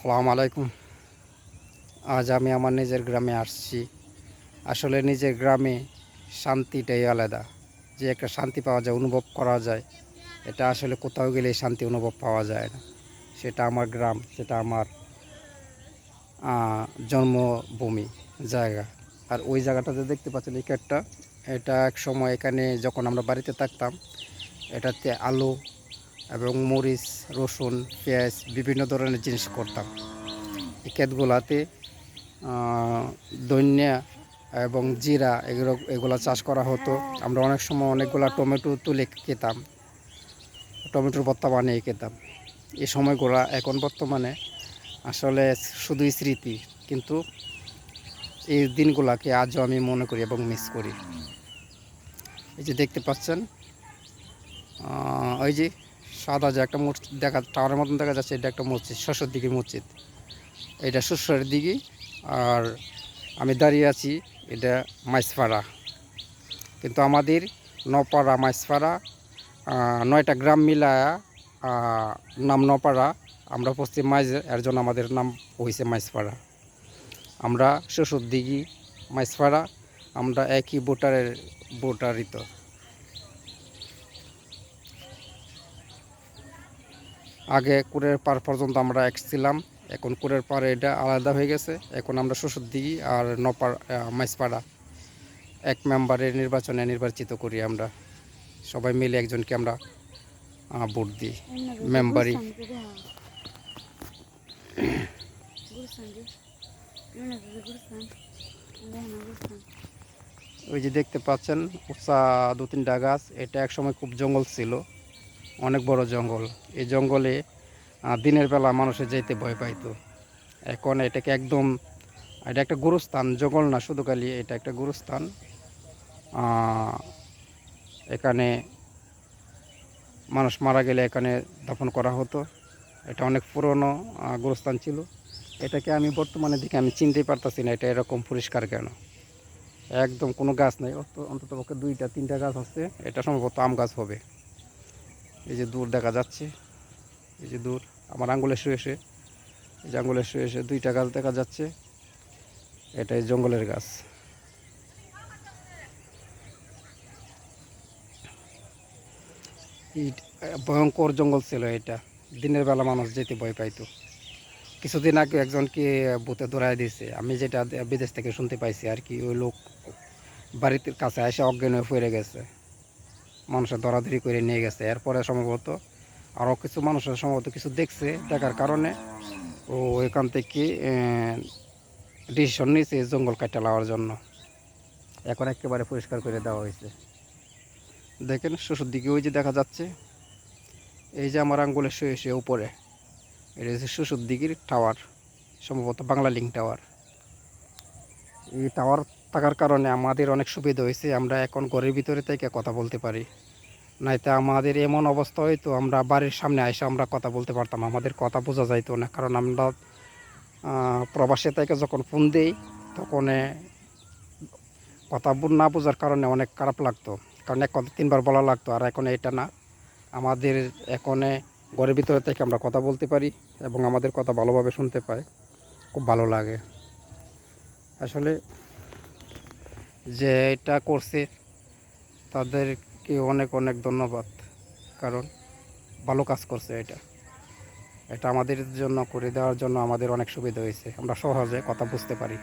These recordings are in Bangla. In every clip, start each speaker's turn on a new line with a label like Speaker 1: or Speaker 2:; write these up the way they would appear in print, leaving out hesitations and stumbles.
Speaker 1: আসসালামু আলাইকুম। আজ আমি আমার নিজের গ্রামে আসছি। আসলে নিজের গ্রামে শান্তিটাই আলাদা। যে একটা শান্তি পাওয়া যায়, অনুভব করা যায়, এটা আসলে কোথাও গেলে শান্তি অনুভব পাওয়া যায় না। সেটা আমার গ্রাম, সেটা আমার জন্মভূমি জায়গা। আর ওই জায়গাটাতে দেখতে পাচ্ছেন এই ক্ষেতটা, এটা এক সময় এখানে যখন আমরা বাড়িতে থাকতাম, এটাতে আলু এবং মরিচ, রসুন, পেঁয়াজ বিভিন্ন ধরনের জিনিস করতাম। এই ক্ষেতগুলাতে ধনিয়া এবং জিরা এগুলো চাষ করা হতো। আমরা অনেক সময় অনেকগুলো টমেটো তুলে খেতাম, টমেটোর ভর্তা বানিয়ে খেতাম। এই সময়গুলো এখন বর্তমানে আসলে শুধুই স্মৃতি, কিন্তু এই দিনগুলোকে আজও আমি মনে করি এবং মিস করি। এই যে দেখতে পাচ্ছেন, ওই যে সাদা যে একটা মসজিদ টাওয়ারের মতন দেখা যাচ্ছে, এটা একটা মসজিদ, শ্বশুর দিকে মসজিদ, এটা শ্বশুরের দিকে। আর আমি দাঁড়িয়ে আছি, এটা মাইসপাড়া। কিন্তু আমাদের নপাড়া মাইসপাড়া 9টা গ্রাম মিলায়া নাম নপাড়া। আমরা পশ্চিম মাইজে, এর জন্য আমাদের নাম হয়েছে মাইসপাড়া। আমরা শ্বশুরদিঘি, মাইসপাড়া, আমরা একই ভোটারিত। আগে কুড়ের পার পর্যন্ত আমরা এক ছিলাম, এখন কুড়ের পারে এটা আলাদা হয়ে গেছে। এখন আমরা শ্বশুরদিঘি আর মাইসপাড়া এক মেম্বারের নির্বাচনে নির্বাচিত করি। আমরা সবাই মিলে একজনকে আমরা ভোট দিই মেম্বারই। ওই যে দেখতে পাচ্ছেন উঁচা 2-3টা গাছ, এটা একসময় খুব জঙ্গল ছিল, অনেক বড় জঙ্গল। এই জঙ্গলে দিনের বেলা মানুষে যেতে ভয় পাইতো। এখন এটাকে একদম, এটা একটা গুরুস্থান, জঙ্গল না শুধু খালি, এটা একটা গুরুস্থান। এখানে মানুষ মারা গেলে এখানে দাফন করা হতো। এটা অনেক পুরনো গুরুস্থান ছিল। এটাকে আমি বর্তমানে দিকে আমি চিনতেই পারতাছি না, এটা এরকম পরিষ্কার কেন। একদম কোনো গাছ নেই, অন্তত পক্ষে 2-3টা গাছ আছে। এটা সম্ভবত আম গাছ হবে। এই যে দূর দেখা যাচ্ছে, এই যে দূর আমার আঙ্গুলে শুয়ে শুয়ে, এই যে আঙ্গুলে শুয়ে শুয়ে 2টা গাছ দেখা যাচ্ছে। এটা এই জঙ্গলের গাছ। এই ভয়ঙ্কর জঙ্গল ছিল এটা, দিনের বেলা মানুষ যেতে ভয় পাইতো। কিছুদিন আগে একজনকে ভূতে ধরায় দিয়েছে, আমি যেটা বিদেশ থেকে শুনতে পাইছি আর কি। ওই লোক বাড়িতে কাছে এসে অজ্ঞান হয়ে পড়ে গেছে, মানুষের ধরাধরি করে নিয়ে গেছে। এরপরে সম্ভবত আরও কিছু মানুষের সম্ভবত কিছু দেখছে, দেখার কারণে ও এখান থেকে ডিসিশন নিয়েছে জঙ্গল কাটা লাওয়ার জন্য। এখন একেবারে পরিষ্কার করে দেওয়া হয়েছে। দেখেন শ্বশুর দিকে ওই যে দেখা যাচ্ছে, এই যে আমার আঙ্গুলে শুয়ে শুয়ে উপরে, এটা হচ্ছে শ্বশুর দিকের টাওয়ার, সম্ভবত বাংলা লিঙ্ক টাওয়ার। এই টাওয়ার থাকার কারণে আমাদের অনেক সুবিধা হয়েছে, আমরা এখন ঘরের ভিতরে থেকে কথা বলতে পারি। নাইতে আমাদের এমন অবস্থা হয়তো আমরা বাড়ির সামনে এসে আমরা কথা বলতে পারতাম, আমাদের কথা বোঝা যাইতো না। কারণ আমরা প্রবাসে থেকে যখন ফোন দিই, তখন কথা না বোঝার কারণে অনেক খারাপ লাগতো, কারণ এক কথা 3বার বলা লাগতো। আর এখন এটা না, আমাদের এখানে ঘরের ভিতরে থেকে আমরা কথা বলতে পারি এবং আমাদের কথা ভালোভাবে শুনতে পাই, খুব ভালো লাগে। আসলে যে এটা করছে তাদেরকে অনেক অনেক ধন্যবাদ, কারণ ভালো কাজ করছে। এটা এটা আমাদের জন্য করে দেওয়ার জন্য আমাদের অনেক সুবিধা হয়েছে, আমরা সহজে কথা বুঝতে পারি।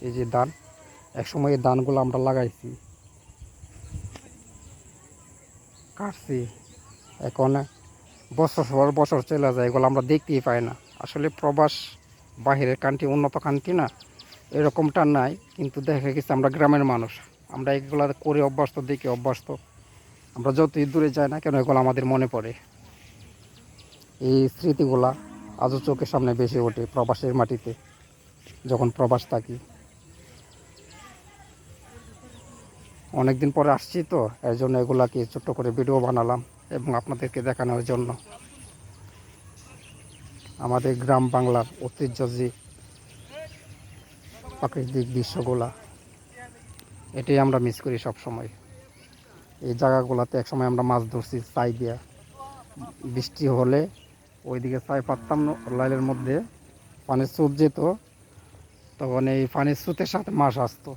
Speaker 1: এই যে ধান, একসময় এই ধানগুলো আমরা লাগাইছি, কাটছি, এখন বছর পর বছর চলে যায়, এগুলো আমরা দেখতেই পাই না। আসলে প্রবাস বাহিরের কান্ট্রি, উন্নত কান্ট্রি না, এরকমটা নাই। কিন্তু দেখা গেছে আমরা গ্রামের মানুষ, আমরা এগুলো করে অভ্যস্ত, দেখে অভ্যস্ত। আমরা যতই দূরে যাই না কেন, এগুলো আমাদের মনে পড়ে। এই স্মৃতিগুলা আজও চোখের সামনে ভেসে ওঠে প্রবাসের মাটিতে, যখন প্রবাস থাকি। অনেক দিন পরে আসছি তো, এর জন্য এগুলাকে ছোট্ট করে ভিডিও বানালাম এবং আপনাদেরকে দেখানোর জন্য। আমাদের গ্রাম বাংলার ঐতিহ্য যে প্রাকৃতিক দৃশ্যগুলা, এটাই আমরা মিস করি সব সময়। এই জায়গাগুলোতে একসময় আমরা মাছ ধরছি ছাই দিয়া। বৃষ্টি হলে ওইদিকে ছাই পাততাম না, লাইলের মধ্যে পানির স্রোত যেত, তখন এই পানির স্রোতের সাথে মাছ আসতো।